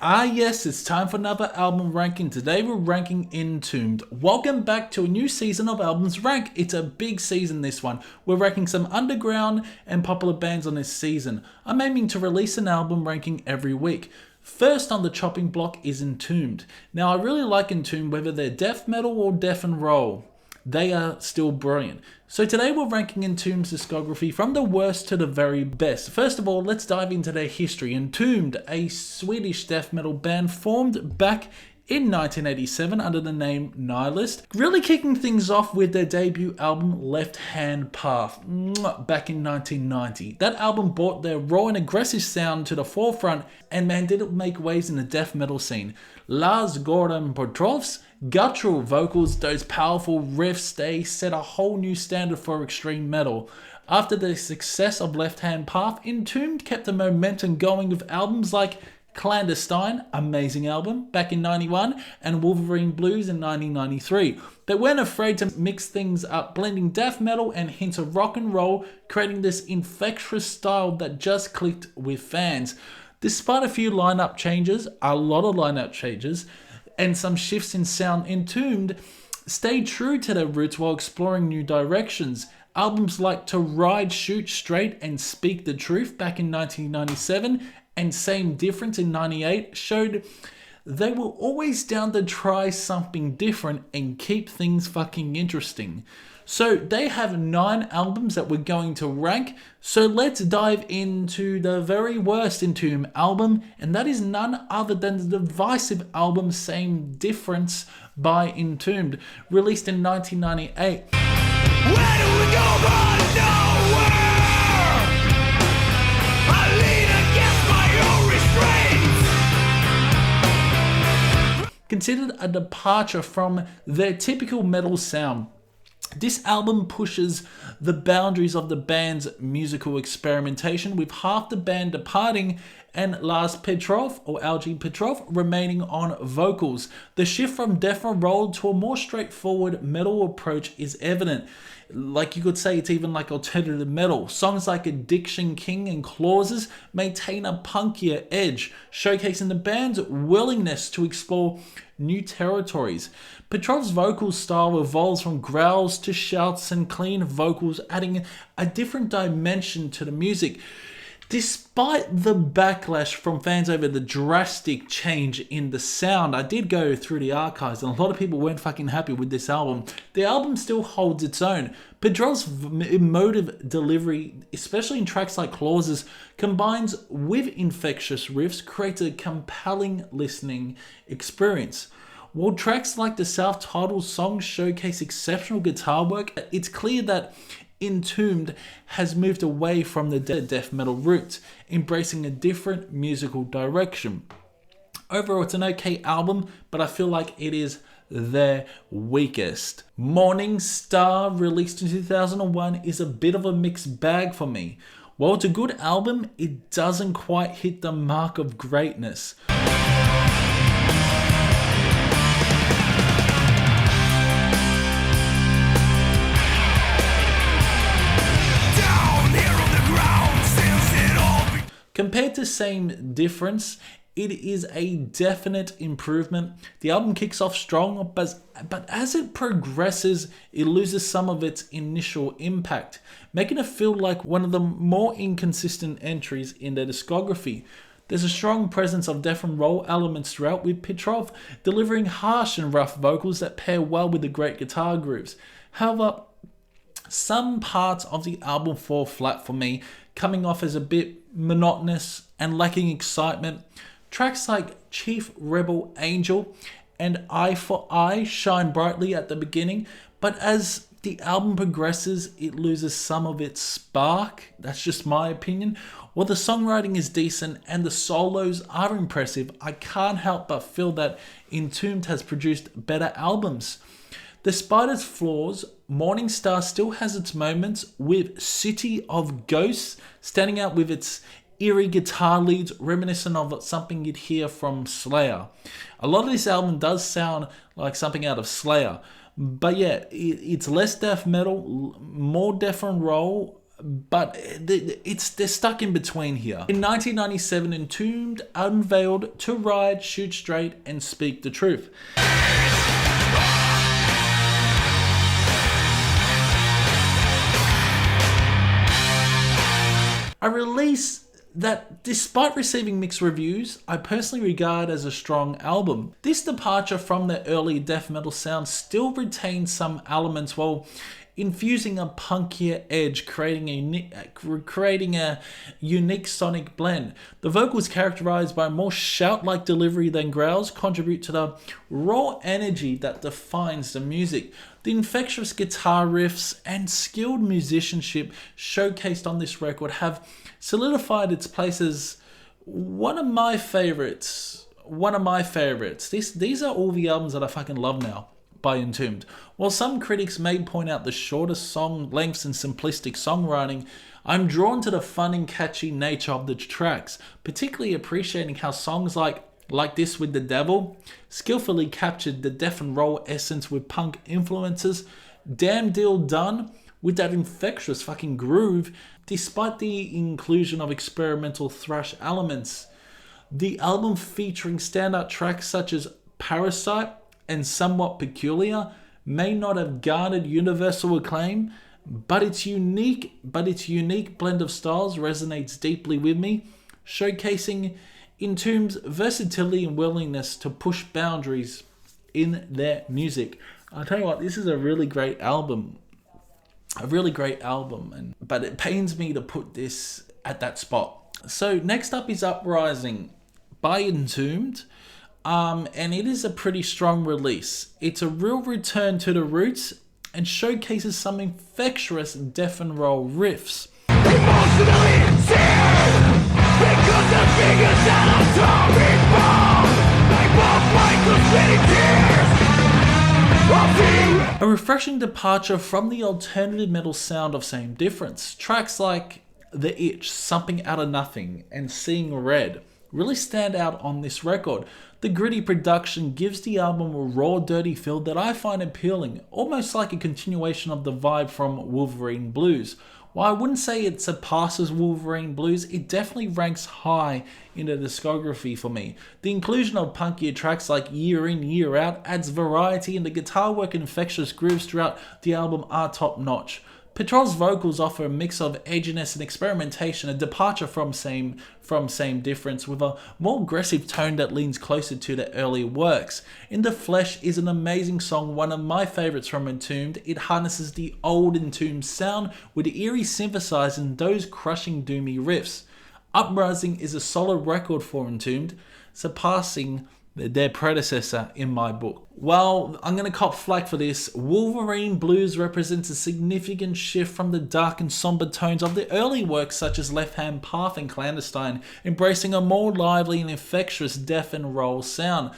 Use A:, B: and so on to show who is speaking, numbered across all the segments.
A: Ah yes, it's time for another album ranking. Today we're ranking Entombed. Welcome back to a new season of Albums Rank. It's a big season this one. We're ranking some underground and popular bands on this season. I'm aiming to release an album ranking every week. First on the chopping block is Entombed. Now I really like Entombed whether they're death metal or death and roll. They are still brilliant. So today we're ranking Entombed's discography from the worst to the very best. First of all, let's dive into their history. Entombed, a Swedish death metal band formed back in 1987 under the name Nihilist, really kicking things off with their debut album Left Hand Path back in 1990. That album brought their raw and aggressive sound to the forefront, and man, did it make waves in the death metal scene. Lars Gordon Petrov's guttural vocals, those powerful riffs, they set a whole new standard for extreme metal. After the success of Left Hand Path, Entombed kept the momentum going with albums like Clandestine, amazing album, back in 91, and Wolverine Blues in 1993. They weren't afraid to mix things up, blending death metal and hints of rock and roll, creating this infectious style that just clicked with fans. Despite a few lineup changes, a lot of lineup changes, and some shifts in sound, Entombed stayed true to their roots while exploring new directions. Albums like To Ride, Shoot Straight, and Speak the Truth back in 1997 and Same Difference in 98 showed they were always down to try something different and keep things fucking interesting. So they have 9 albums that we're going to rank. So let's dive into the very worst Entombed album, and that is none other than the divisive album Same Difference by Entombed, released in 1998.
B: Where do we go but nowhere? I lean against my own restraints.
A: Considered a departure from their typical metal sound, this album pushes the boundaries of the band's musical experimentation, with half the band departing and Lars Petrov, or Algie Petrov, remaining on vocals. The shift from death and roll to a more straightforward metal approach is evident. Like you could say it's even like alternative metal. Songs like Addiction King and Clauses maintain a punkier edge, showcasing the band's willingness to explore new territories. Petrov's vocal style evolves from growls to shouts and clean vocals, adding a different dimension to the music. Despite the backlash from fans over the drastic change in the sound, I did go through the archives and a lot of people weren't fucking happy with this album. The album still holds its own. Petrov's emotive delivery, especially in tracks like Clauses, combines with infectious riffs, creates a compelling listening experience. While tracks like the self-titled song showcase exceptional guitar work, it's clear that Entombed has moved away from the death metal roots, embracing a different musical direction. Overall, it's an okay album, but I feel like it is their weakest. Morning Star, released in 2001, is a bit of a mixed bag for me. While it's a good album, it doesn't quite hit the mark of greatness. Compared to Same Difference, it is a definite improvement. The album kicks off strong, but as it progresses, it loses some of its initial impact, making it feel like one of the more inconsistent entries in their discography. There's a strong presence of death and roll elements throughout, with Petrov delivering harsh and rough vocals that pair well with the great guitar grooves. However, some parts of the album fall flat for me, coming off as a bit monotonous and lacking excitement. Tracks like Chief Rebel Angel and Eye for Eye shine brightly at the beginning, but as the album progresses, it loses some of its spark. That's just my opinion. While the songwriting is decent and the solos are impressive, I can't help but feel that Entombed has produced better albums. Despite its flaws, Morning Star still has its moments, with City of Ghosts standing out with its eerie guitar leads reminiscent of something you'd hear from Slayer. A lot of this album does sound like something out of Slayer, but yeah, it's less death metal, more death and roll, but they're stuck in between here. In 1997, Entombed unveiled To Ride, Shoot Straight, and Speak the Truth. A release that, despite receiving mixed reviews, I personally regard as a strong album. This departure from the early death metal sound still retains some elements while infusing a punkier edge, creating a unique sonic blend. The vocals, characterized by more shout-like delivery than growls, contribute to the raw energy that defines the music. The infectious guitar riffs and skilled musicianship showcased on this record have solidified its place as one of my favorites. These are all the albums that I fucking love now by Entombed. While some critics may point out the shorter song lengths and simplistic songwriting, I'm drawn to the fun and catchy nature of the tracks, particularly appreciating how songs like This With the Devil skillfully captured the death and roll essence with punk influences. Damn Deal Done with that infectious fucking groove, despite the inclusion of experimental thrash elements. The album, featuring standout tracks such as Parasite and Somewhat Peculiar, may not have garnered universal acclaim, but its unique blend of styles resonates deeply with me, showcasing Entombed's versatility and willingness to push boundaries in their music. I'll tell you what, this is a really great album. But it pains me to put this at that spot. So next up is Uprising by Entombed. And it is a pretty strong release. It's a real return to the roots and showcases some infectious death and roll riffs.
B: Emotionally seared because the figures that I'm talking about, like both Michael's many tears.
A: A refreshing departure from the alternative metal sound of Same Difference. Tracks like The Itch, Something Out of Nothing, and Seeing Red really stand out on this record. The gritty production gives the album a raw, dirty feel that I find appealing, almost like a continuation of the vibe from Wolverine Blues. While I wouldn't say it surpasses Wolverine Blues, it definitely ranks high in the discography for me. The inclusion of punkier tracks like Year In, Year Out adds variety, and the guitar work and infectious grooves throughout the album are top notch. Petrol's vocals offer a mix of edginess and experimentation, a departure from Same Difference with a more aggressive tone that leans closer to the earlier works. In the Flesh is an amazing song, one of my favorites from Entombed. It harnesses the old Entombed sound with eerie synthesizers and those crushing doomy riffs. Uprising is a solid record for Entombed, surpassing their predecessor in my book. Well, I'm going to cop flack for this. Wolverine Blues represents a significant shift from the dark and somber tones of the early works such as Left Hand Path and Clandestine, embracing a more lively and infectious death and roll sound.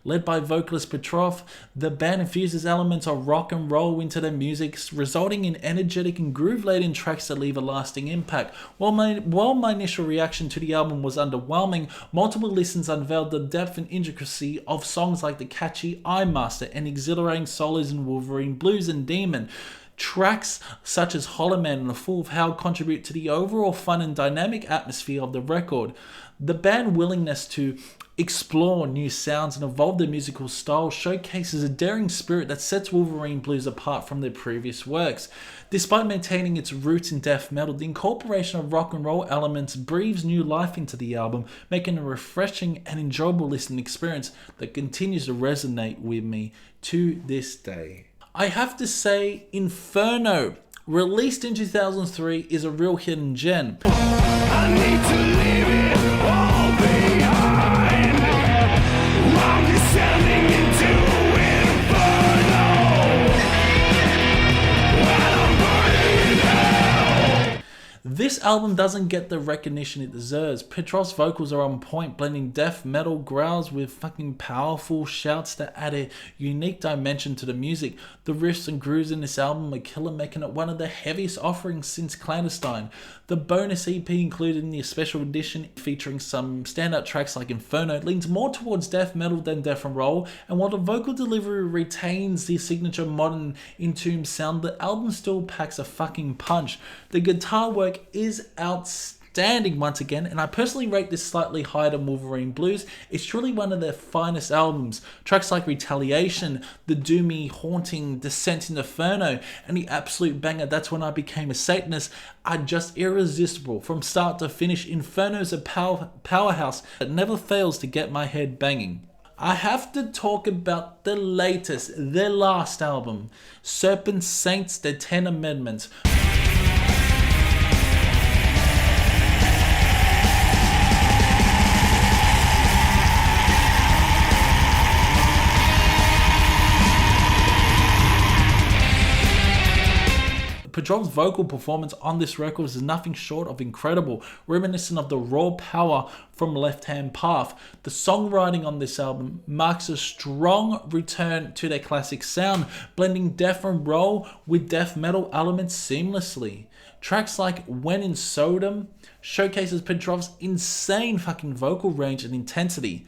A: Led by vocalist Petrov, the band infuses elements of rock and roll into their music, resulting in energetic and groove-laden tracks that leave a lasting impact. While my initial reaction to the album was underwhelming, multiple listens unveiled the depth and intricacy of songs like the catchy Eye Master and exhilarating solos in Wolverine Blues and Demon. Tracks such as Hollow Man and A Fool of Hell contribute to the overall fun and dynamic atmosphere of the record. The band's willingness to explore new sounds and evolve their musical style showcases a daring spirit that sets Wolverine Blues apart from their previous works. Despite maintaining its roots in death metal, the incorporation of rock and roll elements breathes new life into the album, making a refreshing and enjoyable listening experience that continues to resonate with me to this day. I have to say, Inferno, released in 2003, is a real hidden gem.
B: I need to leave it all behind. I'm descending into Inferno, and I'm burning in hell.
A: This album doesn't get the recognition it deserves. Petrov's vocals are on point, blending death metal growls with fucking powerful shouts that add a unique dimension to the music. The riffs and grooves in this album are killer, making it one of the heaviest offerings since Clandestine. The bonus EP included in the special edition, featuring some standout tracks like Inferno, leans more towards death metal than death and roll, and while the vocal delivery retains the signature modern Entombed sound, the album still packs a fucking punch. The guitar work is outstanding once again, and I personally rate this slightly higher than Wolverine Blues. It's truly one of their finest albums. Tracks like Retaliation, the doomy, haunting Descent in Inferno, and the absolute banger That's When I Became a Satanist are just irresistible. From start to finish, Inferno is a powerhouse that never fails to get my head banging. I have to talk about the latest, their last album, Serpent, Saints, the 10 Amendments. Petrov's vocal performance on this record is nothing short of incredible, reminiscent of the raw power from Left Hand Path. The songwriting on this album marks a strong return to their classic sound, blending death and roll with death metal elements seamlessly. Tracks like When in Sodom showcases Petrov's insane fucking vocal range and intensity.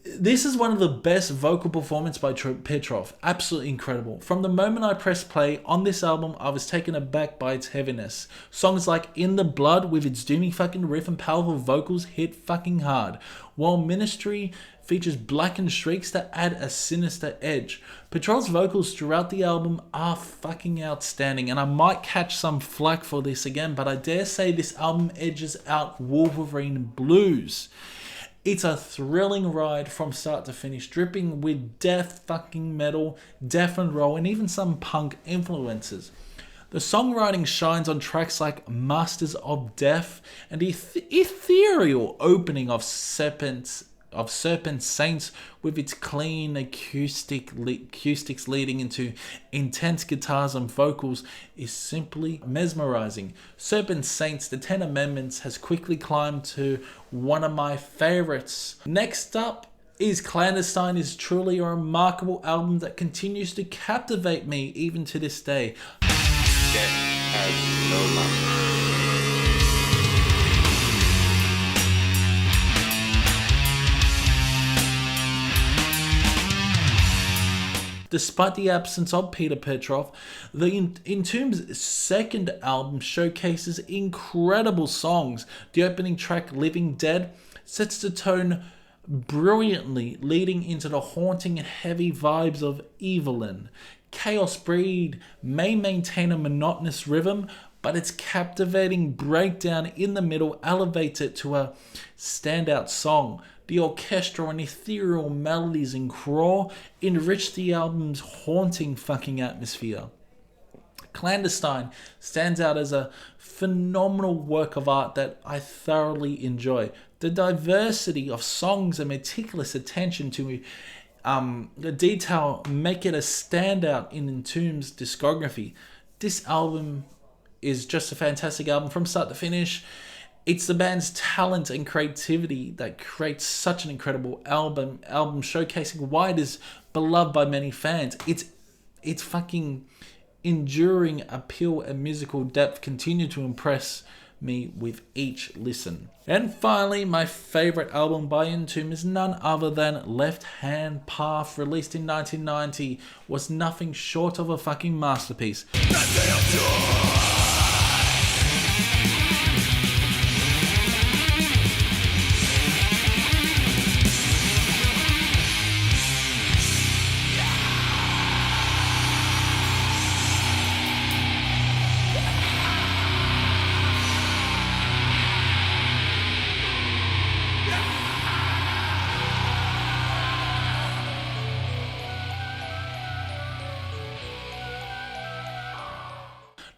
A: This is one of the best vocal performances by Petrov. Absolutely incredible. From the moment I pressed play on this album, I was taken aback by its heaviness. Songs like In the Blood with its doomy fucking riff and powerful vocals hit fucking hard, while Ministry features blackened shrieks that add a sinister edge. Petrov's vocals throughout the album are fucking outstanding, and I might catch some flack for this again, but I dare say this album edges out Wolverine Blues. It's a thrilling ride from start to finish, dripping with death fucking metal, death and roll, and even some punk influences. The songwriting shines on tracks like Masters of Death and the ethereal opening of Serpent Saints, with its clean acoustics leading into intense guitars and vocals, is simply mesmerizing. Serpent Saints, the 10 Amendments, has quickly climbed to one of my favorites. Next up is Clandestine. Is truly a remarkable album that continues to captivate me even to this day.
C: Death has no love.
A: Despite the absence of Peter Petrov, the Entombed's second album showcases incredible songs. The opening track, Living Dead, sets the tone brilliantly, leading into the haunting and heavy vibes of Evelyn. Chaos Breed may maintain a monotonous rhythm, but its captivating breakdown in the middle elevates it to a standout song. The orchestral and ethereal melodies in Crawl enrich the album's haunting fucking atmosphere. Clandestine stands out as a phenomenal work of art that I thoroughly enjoy. The diversity of songs and meticulous attention to the detail make it a standout in Entombed's discography. This album is just a fantastic album from start to finish. It's the band's talent and creativity that creates such an incredible album showcasing why it is beloved by many fans. Its fucking enduring appeal and musical depth continue to impress me with each listen. And finally, my favorite album by Entombed is none other than Left Hand Path, released in 1990, was nothing short of a fucking masterpiece.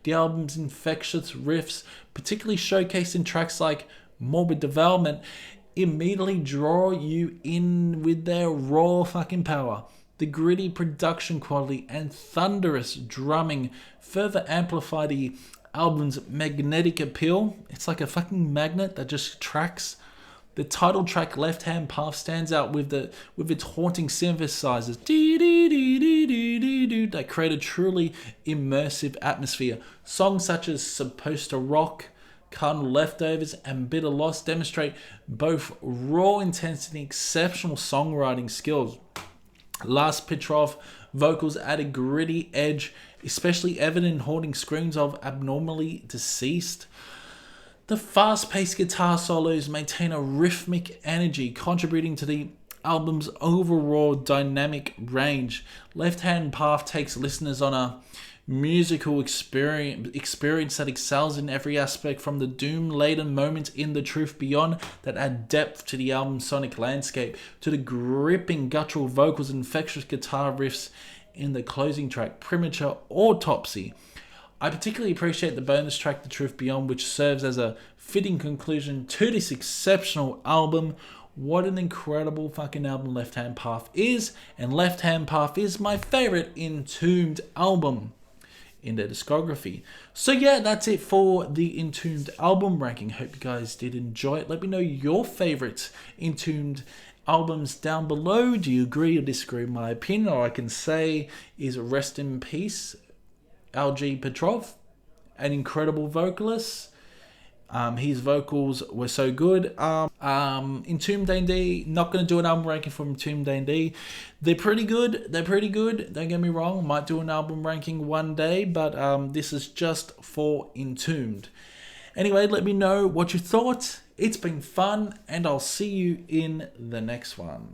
A: The album's infectious riffs, particularly showcased in tracks like Morbid Development, immediately draw you in with their raw fucking power. The gritty production quality and thunderous drumming further amplify the album's magnetic appeal. It's like a fucking magnet that just tracks. The title track, Left Hand Path, stands out with its haunting synthesizers that create a truly immersive atmosphere. Songs such as Supposed to Rock, Carnal Leftovers, and Bitter Loss demonstrate both raw intensity and exceptional songwriting skills. Last Petrov vocals add a gritty edge, especially evident in haunting screams of Abnormally Deceased. The fast-paced guitar solos maintain a rhythmic energy, contributing to the album's overall dynamic range. Left Hand Path takes listeners on a musical experience that excels in every aspect, from the doom-laden moments in The Truth Beyond that add depth to the album's sonic landscape, to the gripping guttural vocals and infectious guitar riffs in the closing track, Premature Autopsy. I particularly appreciate the bonus track, The Truth Beyond, which serves as a fitting conclusion to this exceptional album. What an incredible fucking album Left Hand Path is, and Left Hand Path is my favorite Entombed album in their discography. So yeah, that's it for the Entombed album ranking. Hope you guys did enjoy it. Let me know your favorite Entombed albums down below. Do you agree or disagree with my opinion? All I can say is rest in peace, LG Petrov, an incredible vocalist. His vocals were so good. Entombed D&D, not going to do an album ranking for Entombed D&D. They're pretty good. Don't get me wrong. Might do an album ranking one day, but this is just for Entombed. Anyway, let me know what you thought. It's been fun, and I'll see you in the next one.